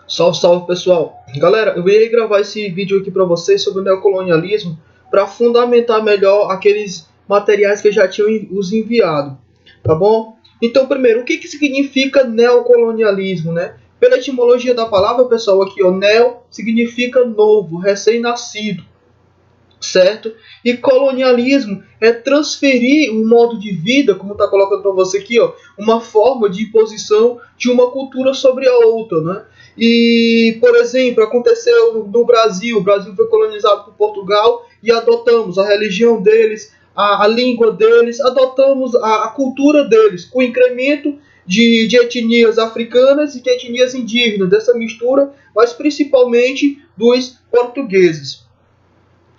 Salve, salve pessoal! Galera, eu irei gravar esse vídeo aqui para vocês sobre o neocolonialismo para fundamentar melhor aqueles materiais que eu já tinha os enviado, tá bom? Então, primeiro, o que significa neocolonialismo, né? Pela etimologia da palavra, pessoal, aqui, ó, neo significa novo, recém-nascido, certo? E colonialismo é transferir um modo de vida, como está colocando para você aqui, ó, uma forma de imposição de uma cultura sobre a outra, né? E, por exemplo, aconteceu no Brasil, o Brasil foi colonizado por Portugal e adotamos a religião deles, a língua deles, adotamos a cultura deles, com incremento de etnias africanas e de etnias indígenas, dessa mistura, mas principalmente dos portugueses.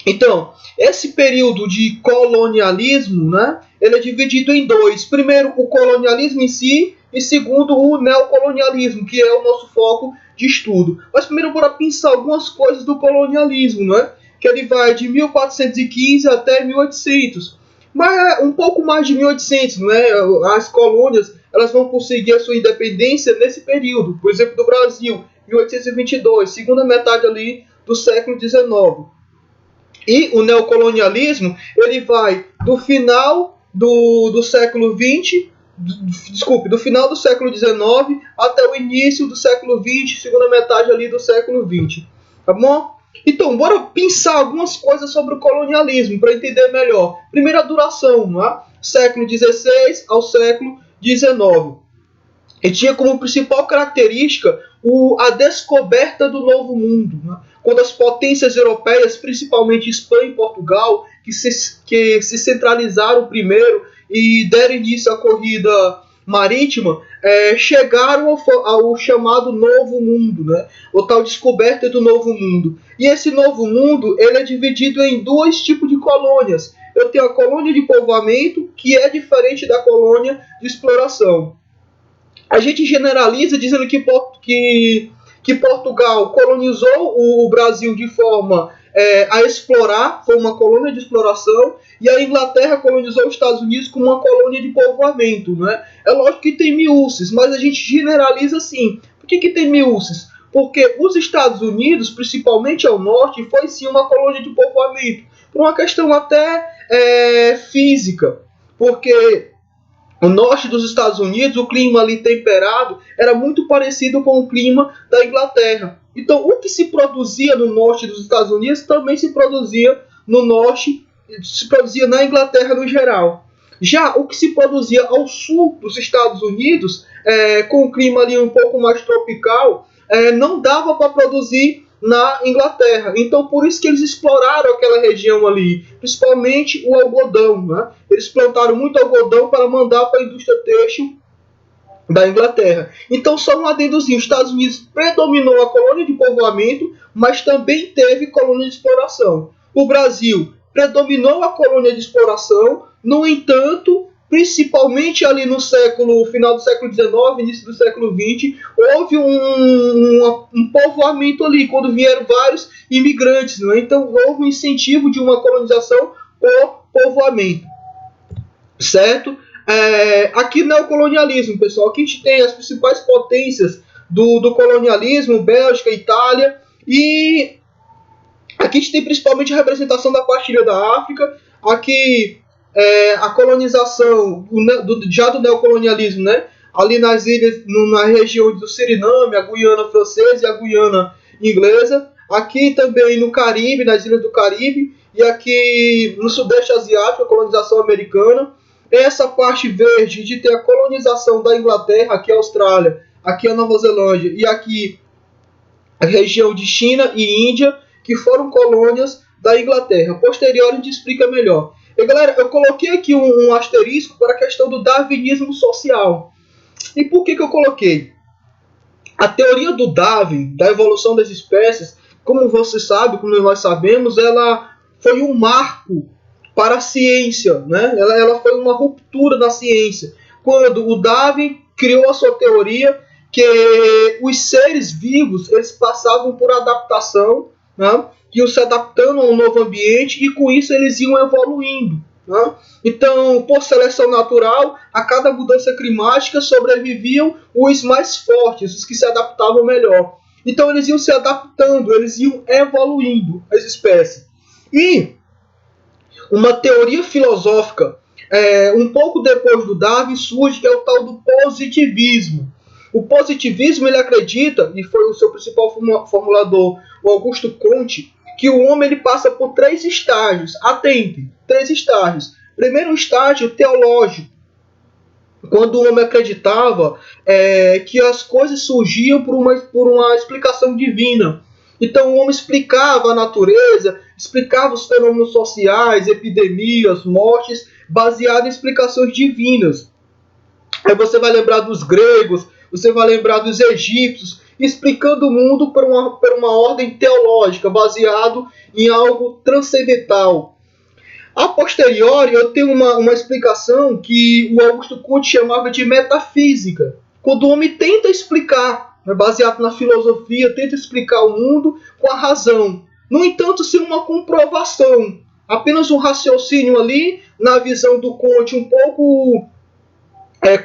Então, esse período de colonialismo, né, ele é dividido em dois. Primeiro, o colonialismo em si, e segundo, o neocolonialismo, que é o nosso foco de estudo. Mas primeiro, bora pensar algumas coisas do colonialismo, né, que ele vai de 1415 até 1800. Mas um pouco mais de 1800, né, as colônias elas vão conseguir a sua independência nesse período. Por exemplo, do Brasil, 1822, segunda metade ali do século XIX. E o neocolonialismo ele vai do final do século XX, do final do século XIX até o início do século XX, segunda metade ali do século XX. Tá bom? Então, bora pensar algumas coisas sobre o colonialismo para entender melhor. Primeira duração, né? Século XVI ao século XIX. E tinha como principal característica a descoberta do novo mundo, né? Quando as potências europeias, principalmente Espanha e Portugal, que se centralizaram primeiro e deram início à corrida marítima, chegaram ao chamado Novo Mundo, né? Ou tal descoberta do Novo Mundo. E esse Novo Mundo ele é dividido em dois tipos de colônias. Eu tenho a colônia de povoamento, que é diferente da colônia de exploração. A gente generaliza dizendo que Portugal colonizou o Brasil de forma a explorar, foi uma colônia de exploração, e a Inglaterra colonizou os Estados Unidos como uma colônia de povoamento. Né? É lógico que tem miúces, mas a gente generaliza assim. Por que tem miúces? Porque os Estados Unidos, principalmente ao norte, foi sim uma colônia de povoamento, por uma questão até física, porque o norte dos Estados Unidos, o clima ali temperado, era muito parecido com o clima da Inglaterra. Então, o que se produzia no norte dos Estados Unidos também se produzia no norte, se produzia na Inglaterra no geral. Já o que se produzia ao sul dos Estados Unidos, com o clima ali um pouco mais tropical, não dava para produzir na Inglaterra. Então, por isso que eles exploraram aquela região ali, principalmente o algodão. Né? Eles plantaram muito algodão para mandar para a indústria têxtil da Inglaterra. Então, só um adendozinho, os Estados Unidos predominou a colônia de povoamento, mas também teve colônia de exploração. O Brasil predominou a colônia de exploração, no entanto, principalmente ali no final do século XIX, início do século XX, houve um povoamento ali, quando vieram vários imigrantes. Né? Então, houve um incentivo de uma colonização por povoamento. Certo? Aqui no neocolonialismo, pessoal, aqui a gente tem as principais potências do colonialismo, Bélgica, Itália, e aqui a gente tem principalmente a representação da partilha da África, aqui a colonização já do neocolonialismo, né? Ali nas ilhas, na região do Suriname, a Guiana Francesa e a Guiana Inglesa, aqui também no Caribe, nas ilhas do Caribe, e aqui no Sudeste Asiático, a colonização americana. Essa parte verde de ter a colonização da Inglaterra, aqui a Austrália, aqui a Nova Zelândia e aqui a região de China e Índia, que foram colônias da Inglaterra. Posterior a gente explica melhor. E galera, eu coloquei aqui um asterisco para a questão do darwinismo social. E por que eu coloquei? A teoria do Darwin, da evolução das espécies, como você sabe, como nós sabemos, ela foi um marco para a ciência, né? Ela foi uma ruptura na ciência. Quando o Darwin criou a sua teoria que os seres vivos eles passavam por adaptação, né? Iam se adaptando a um novo ambiente e com isso eles iam evoluindo. Né? Então, por seleção natural, a cada mudança climática sobreviviam os mais fortes, os que se adaptavam melhor. Então eles iam se adaptando, eles iam evoluindo as espécies. E uma teoria filosófica, um pouco depois do Darwin, surge, que é o tal do positivismo. O positivismo, ele acredita, e foi o seu principal formulador, o Augusto Comte, que o homem ele passa por 3 estágios. Atentem, 3 estágios. Primeiro estágio, teológico, quando o homem acreditava que as coisas surgiam por uma explicação divina. Então o homem explicava a natureza, explicava os fenômenos sociais, epidemias, mortes, baseado em explicações divinas. Aí você vai lembrar dos gregos, você vai lembrar dos egípcios, explicando o mundo por uma ordem teológica, baseado em algo transcendental. A posteriori, eu tenho uma explicação que o Augusto Comte chamava de metafísica. Quando o homem tenta explicar, baseado na filosofia, tenta explicar o mundo com a razão. No entanto, sem uma comprovação. Apenas um raciocínio ali, na visão do Comte, um pouco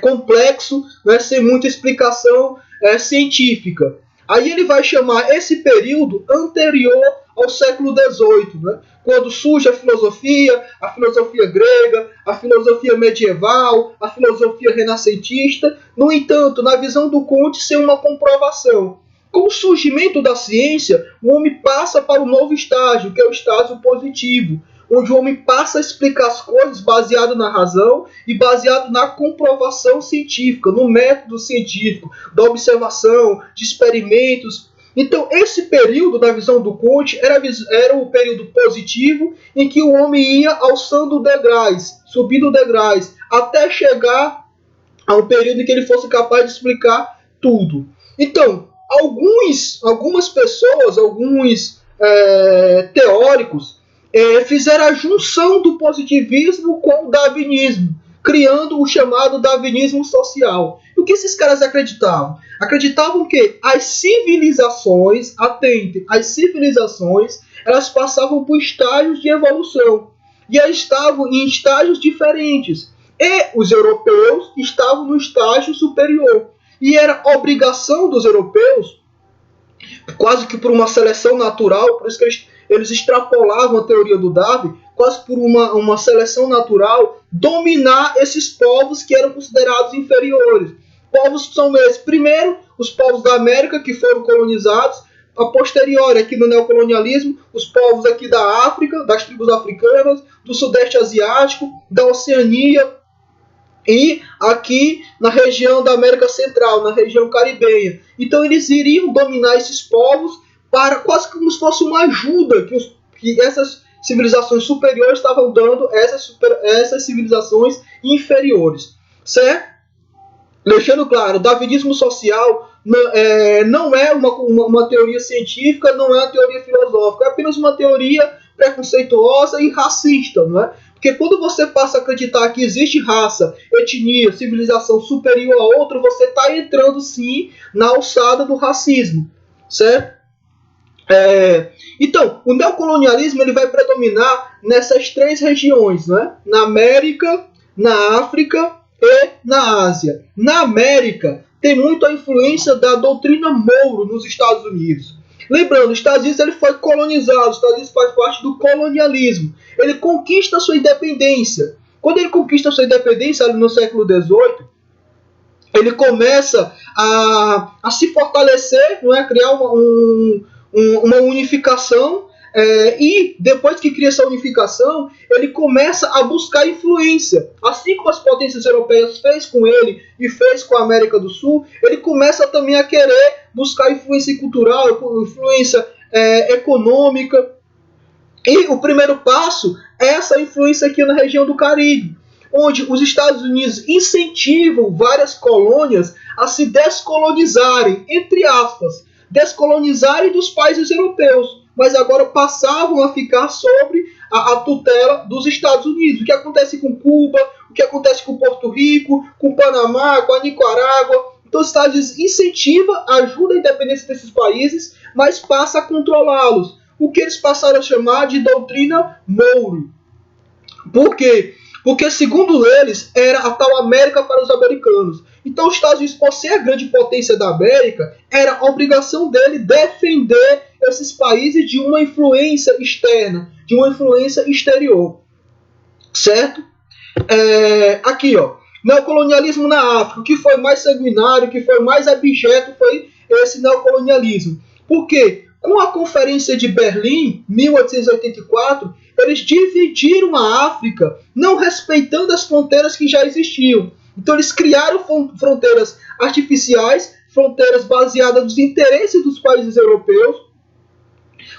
complexo, né, sem muita explicação científica. Aí ele vai chamar esse período anterior ao século XVIII, né, quando surge a filosofia grega, a filosofia medieval, a filosofia renascentista. No entanto, na visão do Comte, sem uma comprovação. Com o surgimento da ciência, o homem passa para o novo estágio, que é o estágio positivo, onde o homem passa a explicar as coisas baseado na razão e baseado na comprovação científica, no método científico, da observação, de experimentos. Então, esse período, da visão do Comte, era o período positivo, em que o homem ia alçando degraus, subindo degraus, até chegar a um período em que ele fosse capaz de explicar tudo. Então, algumas pessoas, alguns teóricos, fizeram a junção do positivismo com o darwinismo, criando o chamado darwinismo social. E o que esses caras acreditavam? Acreditavam que as civilizações, atentem, as civilizações, elas passavam por estágios de evolução. E elas estavam em estágios diferentes. E os europeus estavam no estágio superior. E era obrigação dos europeus, quase que por uma seleção natural, por isso que eles extrapolavam a teoria do Darwin, quase por uma seleção natural, dominar esses povos que eram considerados inferiores. Povos que são esses. Primeiro, os povos da América, que foram colonizados. A posteriori, aqui no neocolonialismo, os povos aqui da África, das tribos africanas, do Sudeste Asiático, da Oceania, e aqui na região da América Central, na região caribenha. Então eles iriam dominar esses povos para quase como se fosse uma ajuda que essas civilizações superiores estavam dando a essas civilizações inferiores. Certo? Deixando claro, o darwinismo social não é uma teoria científica, não é uma teoria filosófica, é apenas uma teoria preconceituosa e racista, não é? Porque quando você passa a acreditar que existe raça, etnia, civilização superior a outra, você está entrando sim na alçada do racismo, certo? Então, o neocolonialismo ele vai predominar nessas 3 regiões, né? Na América, na África e na Ásia. Na América, tem muito a influência da doutrina Monroe nos Estados Unidos. Lembrando, os Estados Unidos ele foi colonizado, os Estados Unidos faz parte do colonialismo. Ele conquista sua independência. Quando ele conquista sua independência, ali no século XVIII, ele começa a se fortalecer, não é? Criar uma unificação, e depois que cria essa unificação, ele começa a buscar influência. Assim como as potências europeias fez com ele e fez com a América do Sul, ele começa também a querer buscar influência cultural, influência econômica. E o primeiro passo é essa influência aqui na região do Caribe, onde os Estados Unidos incentivam várias colônias a se descolonizarem, entre aspas, descolonizarem dos países europeus, mas agora passavam a ficar sobre a tutela dos Estados Unidos. O que acontece com Cuba, o que acontece com Porto Rico, com Panamá, com a Nicarágua. Então os Estados Unidos incentiva, ajuda a independência desses países, mas passa a controlá-los. O que eles passaram a chamar de doutrina Monroe. Por quê? Porque, segundo eles, era a tal América para os americanos. Então, os Estados Unidos, por ser a grande potência da América, era a obrigação dele defender esses países de uma influência externa, de uma influência exterior. Certo? Aqui, ó. Neocolonialismo na África. O que foi mais sanguinário, o que foi mais abjeto foi esse neocolonialismo. Por quê? Com a Conferência de Berlim, 1884, eles dividiram a África, não respeitando as fronteiras que já existiam. Então eles criaram fronteiras artificiais, fronteiras baseadas nos interesses dos países europeus,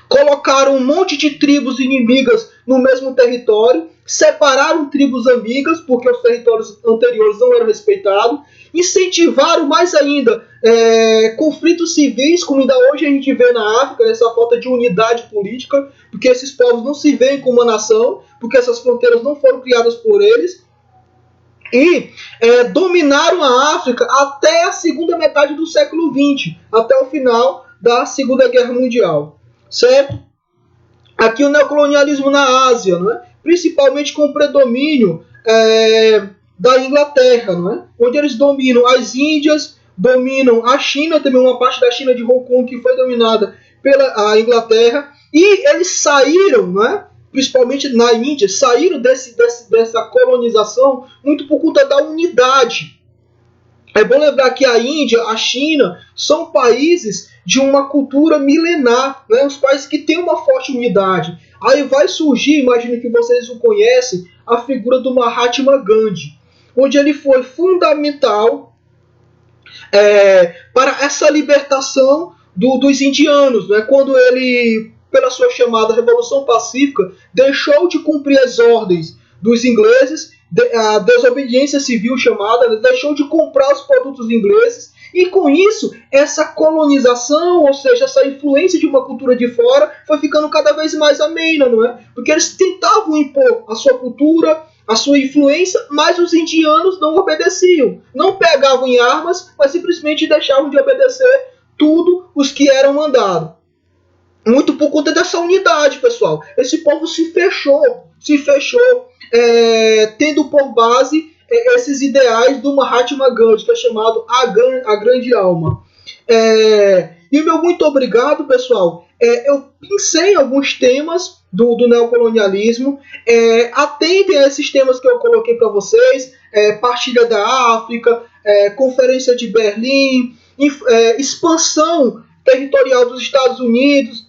colocaram um monte de tribos inimigas no mesmo território, separaram tribos amigas, porque os territórios anteriores não eram respeitados, incentivaram mais ainda conflitos civis, como ainda hoje a gente vê na África, essa falta de unidade política, porque esses povos não se veem como uma nação, porque essas fronteiras não foram criadas por eles, e dominaram a África até a segunda metade do século XX, até o final da Segunda Guerra Mundial. Certo? Aqui o neocolonialismo na Ásia, não é? Principalmente com o predomínio da Inglaterra, não é? Onde eles dominam as Índias, dominam a China, também uma parte da China de Hong Kong que foi dominada pela Inglaterra, e eles saíram, não é? Principalmente na Índia, saíram dessa colonização muito por conta da unidade. É bom lembrar que a Índia, a China, são países de uma cultura milenar, né? Os países que têm uma forte unidade. Aí vai surgir, imagino que vocês o conhecem, a figura do Mahatma Gandhi, onde ele foi fundamental para essa libertação dos indianos, né? Quando ele, pela sua chamada Revolução Pacífica, deixou de cumprir as ordens dos ingleses, a desobediência civil chamada, deixou de comprar os produtos ingleses, e com isso, essa colonização, ou seja, essa influência de uma cultura de fora, foi ficando cada vez mais amena, não é? Porque eles tentavam impor a sua cultura, a sua influência, mas os indianos não obedeciam. Não pegavam em armas, mas simplesmente deixavam de obedecer tudo os que eram mandados. Muito por conta dessa unidade, pessoal. Esse povo se fechou, tendo por base esses ideais do Mahatma Gandhi, que é chamado a Grande Alma. E o meu muito obrigado, pessoal. Eu pensei em alguns temas do neocolonialismo. Atentem a esses temas que eu coloquei para vocês. Partilha da África, Conferência de Berlim, expansão territorial dos Estados Unidos,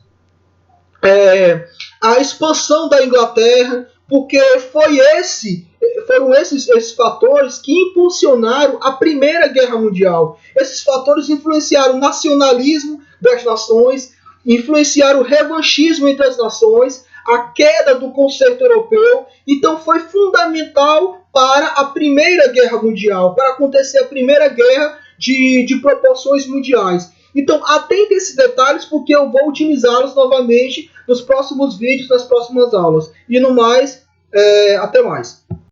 a expansão da Inglaterra, porque foram esses fatores que impulsionaram a Primeira Guerra Mundial. Esses fatores influenciaram o nacionalismo das nações, influenciaram o revanchismo entre as nações, a queda do conceito europeu. Então foi fundamental para a Primeira Guerra Mundial, para acontecer a Primeira Guerra de proporções mundiais. Então, atente a esses detalhes, porque eu vou utilizá-los novamente nos próximos vídeos, nas próximas aulas. E no mais, até mais.